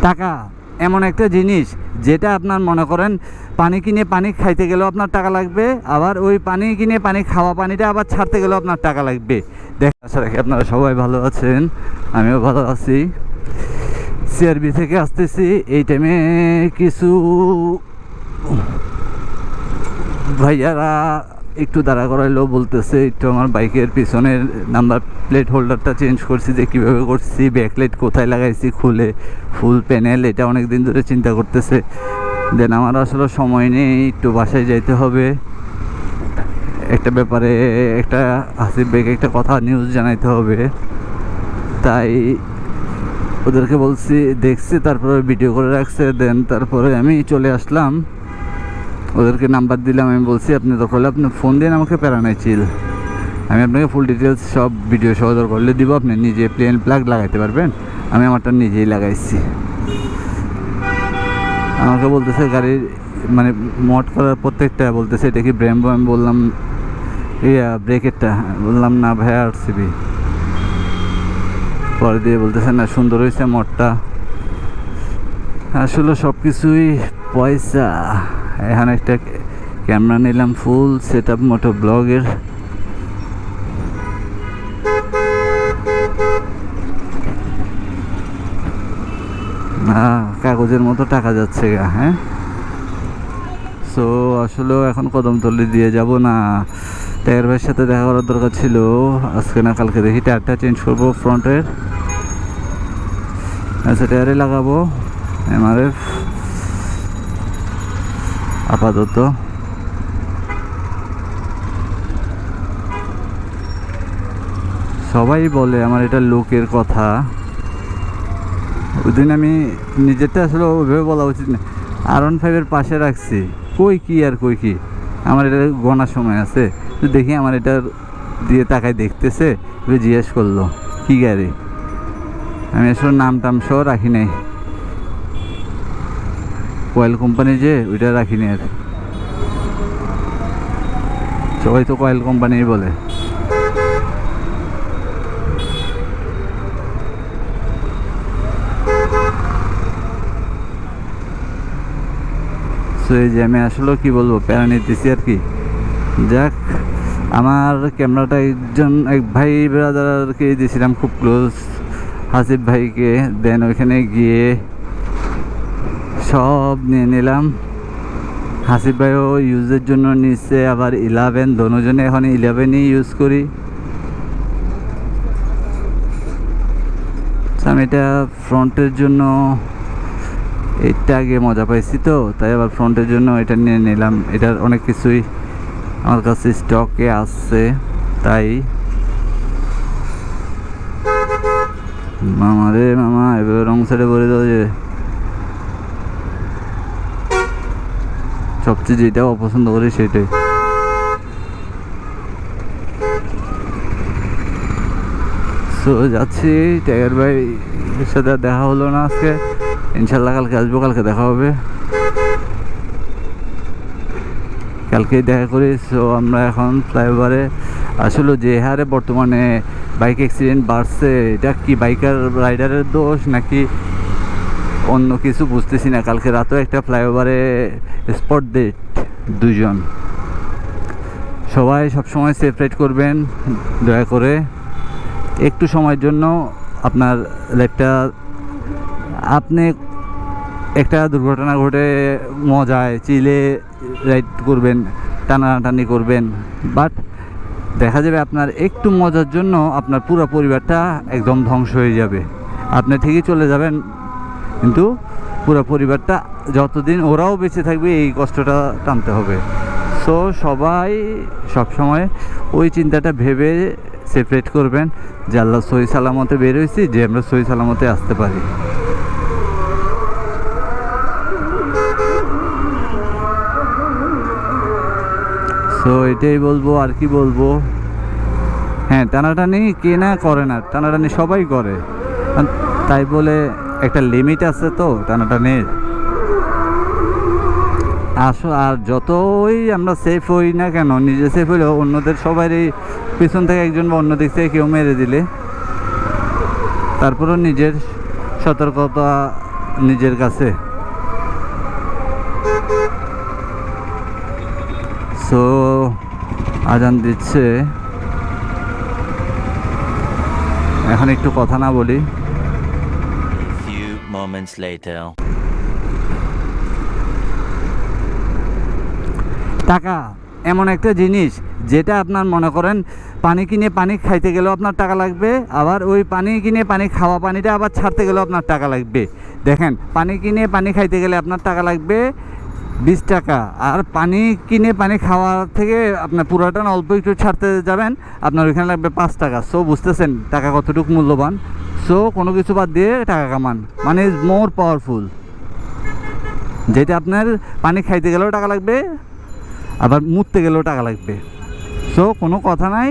টাকা এমন একটা জিনিস যেটা আপনার মনে করেন পানি কিনে পানি খাইতে গেলেও আপনার টাকা লাগবে, আবার ওই পানি কিনে পানি খাওয়া পানিটা আবার ছাড়তে গেলেও আপনার টাকা লাগবে। আশা রাখি আপনারা সবাই ভালো আছেন, আমিও ভালো আছি। সিআরবি থেকে আসতেছি। এই টাইমে কিছু ভাইয়ারা একটু দাঁড়া করাইলো, বলতেছে একটু আমার বাইকের পিছনের নাম্বার প্লেট হোল্ডারটা চেঞ্জ করছি, যে কীভাবে করছি, ব্যাকলাইট কোথায় লাগাইছি, খুলে ফুল প্যানেল, এটা অনেক দিন ধরে চিন্তা করতেছে। দেন আমার আসলে সময় নেই, একটু বাসায় যাইতে হবে, একটা ব্যাপারে একটা হাসিব ভাইকে একটা কথা নিউজ জানাইতে হবে। তাই ওদেরকে বলছি, দেখছি, তারপরে ভিডিও করে রাখছে। দেন তারপরে আমি চলে আসলাম, ওদেরকে নাম্বার দিলাম। আমি বলছি আপনি দরকার হলে আপনি ফোন দিন, আমাকে প্যারা নাই, চিল, আমি আপনাকে ফুল ডিটেলস সব ভিডিও সহ দরকার হলে দিব, আপনি নিজে প্লেন প্লাগ লাগাইতে পারবেন। আমি আমারটা নিজেই লাগাইছি। আমাকে বলতেছে গাড়ির মানে মড করার প্রত্যেকটা বলতেছে এটা কি ব্র্যাম্বো। আমি বললাম ব্রেকেরটা, বললাম না ভাইয়া আরসিবি। পরে দিয়ে বলতেছে না সুন্দর হয়েছে মডটা। আসলে সব কিছুই পয়সা। এখানে একটা ক্যামেরা নিলাম, ফুল সেট আপ মোটো ব্লগের। কাগজের মতো টাকা যাচ্ছে গা। হ্যাঁ, সো আসলেও এখন কদমতলি দিয়ে যাব না, টায়ার ভাইয়ের সাথে দেখা করার দরকার ছিল আজকে না কালকে। দেখি টায়ারটা চেঞ্জ করবো ফ্রন্টের। আচ্ছা, টায়ারে লাগাবো এমআরএফ আপাতত। সবাই বলে আমার এটা লোকের কথা, ওই দিন আমি নিজেরটা আসলে ওইভাবে বলা উচিত না। R15 পাশে রাখছি, কই কি আর কই কি, আমার এটা গোনার সময় আছে। তো দেখি আমার এটা দিয়ে তাকায় দেখতেছে, জিজ্ঞেস করলো কি গাড়ি। আমি আসলে নাম টাম সহ রাখি নাই, কয়েল কোম্পানি যে ওইটা রাখিনি। আর সবাই তো কয়েল কোম্পানি বলে। সো এই যে আমি আসলে কি বলবো, প্যারা নিতেছি আর কি। যাক, আমার ক্যামেরাটা এক ভাই ব্রাদারকে দিয়েছিলাম, খুব ক্লোজ, হাসিব ভাইকে। দেন ওইখানে গিয়ে সব নিয়ে নিলাম। হাসিব ভাইও ইউজের জন্য নিচ্ছে, আবার 11, দোনোজনে এখন 11ই ইউজ করি। আমি এটা ফ্রন্টের জন্য এটা আগে মজা পাইছি, তো তাই আবার ফ্রন্টের জন্য এটা নিয়ে নিলাম। এটার অনেক কিছুই আমার কাছে স্টকে আসছে, তাই মামা রে মামা এবার রং সাইডে বলে দাও যে সবচেয়ে যেটা অপছন্দ করি সেটাই। সো যাচ্ছি, টাইগার ভাইয়ের সাথে দেখা হলো না আজকে, ইনশাল্লাহ কালকে আসবো, কালকে দেখা হবে, কালকেই দেখা করি। সো আমরা এখন ফ্লাইওভারে। আসলে যে হারে বর্তমানে বাইক অ্যাক্সিডেন্ট বাড়ছে, এটা কি বাইকার রাইডারের দোষ নাকি অন্য কিছু বুঝতেছি না। কালকে রাতেও একটা ফ্লাইওভারে স্পট ডেট 2 জন। সবাই সবসময় সেফ রাইড করবেন দয়া করে। একটু সময়ের জন্য আপনার লাইফটা, আপনি একটা দুর্ঘটনা ঘটে মজায় চিলে রাইড করবেন, টানাটানি করবেন, বাট দেখা যাবে আপনার একটু মজার জন্য আপনার পুরো পরিবারটা একদম ধ্বংস হয়ে যাবে। আপনি ঠিকই চলে যাবেন, কিন্তু পুরো পরিবারটা যতদিন ওরাও বেঁচে থাকবে এই কষ্টটা টানতে হবে। সো সবাই সবসময় ওই চিন্তাটা ভেবে সেপারেট করবেন যে আল্লাহ সহি সালামতে বের হয়েছি, যে আমরা সহি সালামতে আসতে পারি। তো এটাই বলবো, আর কি বলবো। হ্যাঁ, টানাটানি কে না করে না, টানাটানি সবাই করে, তাই বলে একটা লিমিট আছে তো টানাটানির। আর যতই আমরা সেফ হই না কেন, নিজে সেফ হইলেও অন্যদের সবারই পিছন থেকে একজন বা অন্য দিক থেকে কেউ মেরে দিলে তারপরেও নিজের সতর্কতা নিজের কাছে। সো আজান দিচ্ছে, এখন একটু কথা না বলি। Few moments later. টাকা এমন একটা জিনিস যেটা আপনার মনে করেন পানি কিনে পানি খাইতে গেলেও আপনার টাকা লাগবে, আবার ওই পানি কিনে পানি খাওয়া পানিটা আবার ছাড়তে গেলেও আপনার টাকা লাগবে। দেখেন, পানি কিনে পানি খাইতে গেলে আপনার টাকা লাগবে 20 টাকা, আর পানি কিনে পানি খাওয়ার থেকে আপনার পুরোটা না অল্প একটু ছাড়তে যাবেন, আপনার ওইখানে লাগবে 5 টাকা। সো বুঝতেছেন টাকা কতটুকু মূল্যবান। সো কোনো কিছু বাদ দিয়ে টাকা কামান, মানে ইজ মোর পাওয়ারফুল। যেটা আপনার পানি খাইতে গেলেও টাকা লাগবে, আবার মুততে গেলেও টাকা লাগবে। সো কোনো কথা নাই,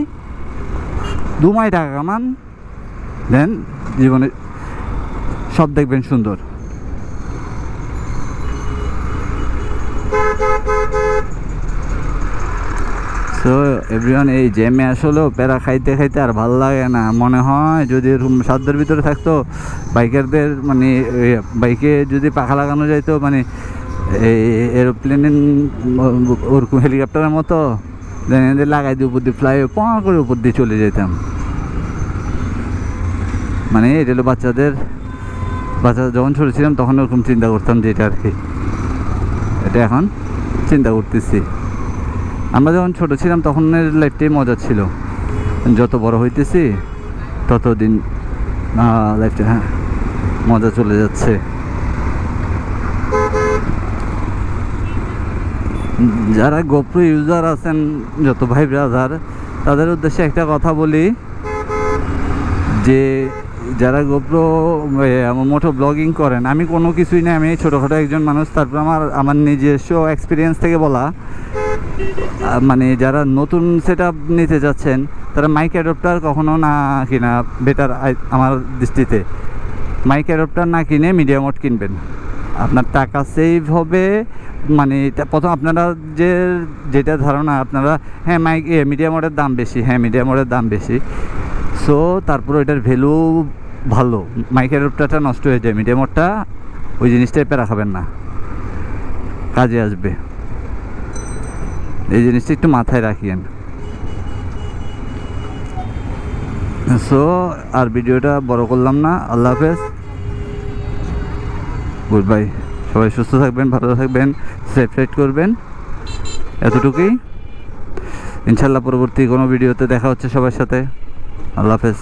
2 মাই টাকা কামান, দেন জীবনে সব দেখবেন সুন্দর। সো এভরিওয়ান, এই জ্যামে আসলেও প্যারা খাইতে খাইতে আর ভালো লাগে না। মনে হয় যদি এরকম সাধ্যের ভিতরে থাকতো, বাইকারদের মানে বাইকে যদি পাখা লাগানো যাইতো, মানে এরোপ্লেন ওরকম হেলিকপ্টারের মতো লাগাই দিয়ে উপর দিয়ে ফ্লাই করে উপর দিয়ে চলে যেতাম। মানে এটা হলো বাচ্চা যখন ছোটো ছিলাম তখন ওরকম চিন্তা করতাম, যে এটা আর কি, এটা এখন চিন্তা করতেছি। আমরা যখন ছোটো ছিলাম তখনের লাইফটাই মজা ছিল, যত বড় হইতেছি ততদিন লাইফটা মজা চলে যাচ্ছে। যারা গোপ্রো ইউজার আছেন, যত ভাই ব্রাদার, তাদের উদ্দেশ্যে একটা কথা বলি, যে যারা গোপ্রো মোটো ব্লগিং করেন, আমি কোনো কিছুই না, আমি ছোটোখাটো একজন মানুষ। তারপর আমার নিজস্ব এক্সপিরিয়েন্স থেকে বলা, মানে যারা নতুন সেট আপ নিতে যাচ্ছেন, তারা মাইক অ্যাডপ্টার কখনো না কিনা বেটার আমার দৃষ্টিতে। মাইক অ্যাডপ্টার না কিনে মিডিয়া মোড কিনবেন, আপনার টাকা সেভ হবে। মানে প্রথম আপনারা যেটা ধারণা আপনারা, হ্যাঁ মিডিয়া মোডের দাম বেশি, হ্যাঁ মিডিয়া মোডের দাম বেশি। সো তারপর এটার ভ্যালু ভালো, মাইক অ্যাডপ্টারটা নষ্ট হয়ে যায়, মিডিয়া মোডটা ওই জিনিসটাই প্যারা খাবেন না, কাজে আসবে। এই জিনিসটা একটু মাথায় রাখিয়েন। সো আর ভিডিওটা বড় করলাম না, আল্লাহ হাফেজ, গুড বাই। সবাই সুস্থ থাকবেন, ভালো থাকবেন, সেফ রাইড করবেন, এতটুকুই। ইনশাল্লাহ পরবর্তী কোনো ভিডিওতে দেখা হচ্ছে সবার সাথে। আল্লাহ হাফেজ।